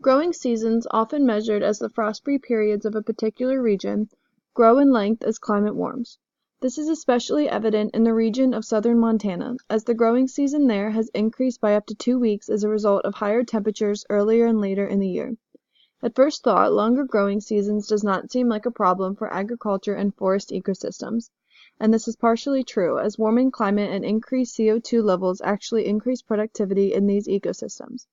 Growing seasons, often measured as the frost-free periods of a particular region, grow in length as climate warms. This is especially evident in the region of southern Montana, as the growing season there has increased by up to 2 weeks as a result of higher temperatures earlier and later in the year. At first thought, longer growing seasons does not seem like a problem for agriculture and forest ecosystems, and this is partially true, as warming climate and increased CO2 levels actually increase productivity in these ecosystems.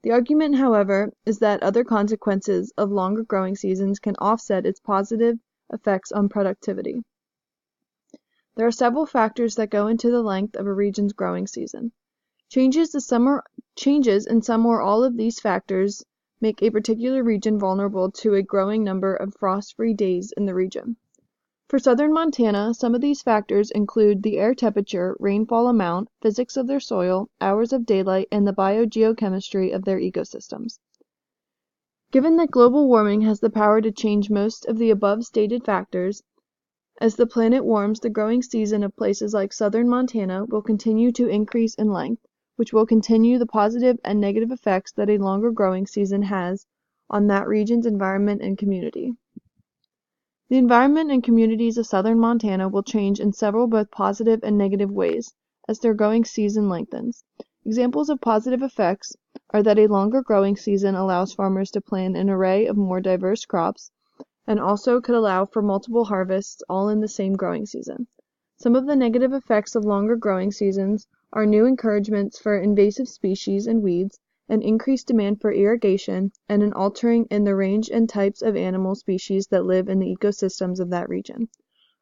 The argument, however, is that other consequences of longer growing seasons can offset its positive effects on productivity. There are several factors that go into the length of a region's growing season. Changes in some or all of these factors make a particular region vulnerable to a growing number of frost-free days in the region. For southern Montana, some of these factors include the air temperature, rainfall amount, physics of their soil, hours of daylight, and the biogeochemistry of their ecosystems. Given that global warming has the power to change most of the above stated factors, as the planet warms, the growing season of places like southern Montana will continue to increase in length, which will continue the positive and negative effects that a longer growing season has on that region's environment and community. The environment and communities of southern Montana will change in several both positive and negative ways as their growing season lengthens. Examples of positive effects are that a longer growing season allows farmers to plant an array of more diverse crops, and also could allow for multiple harvests all in the same growing season. Some of the negative effects of longer growing seasons are new encouragements for invasive species and weeds, an increased demand for irrigation, and an altering in the range and types of animal species that live in the ecosystems of that region.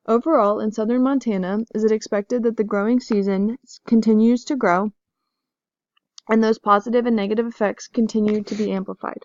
Overall, in southern Montana, is it expected that the growing season continues to grow, and those positive and negative effects continue to be amplified.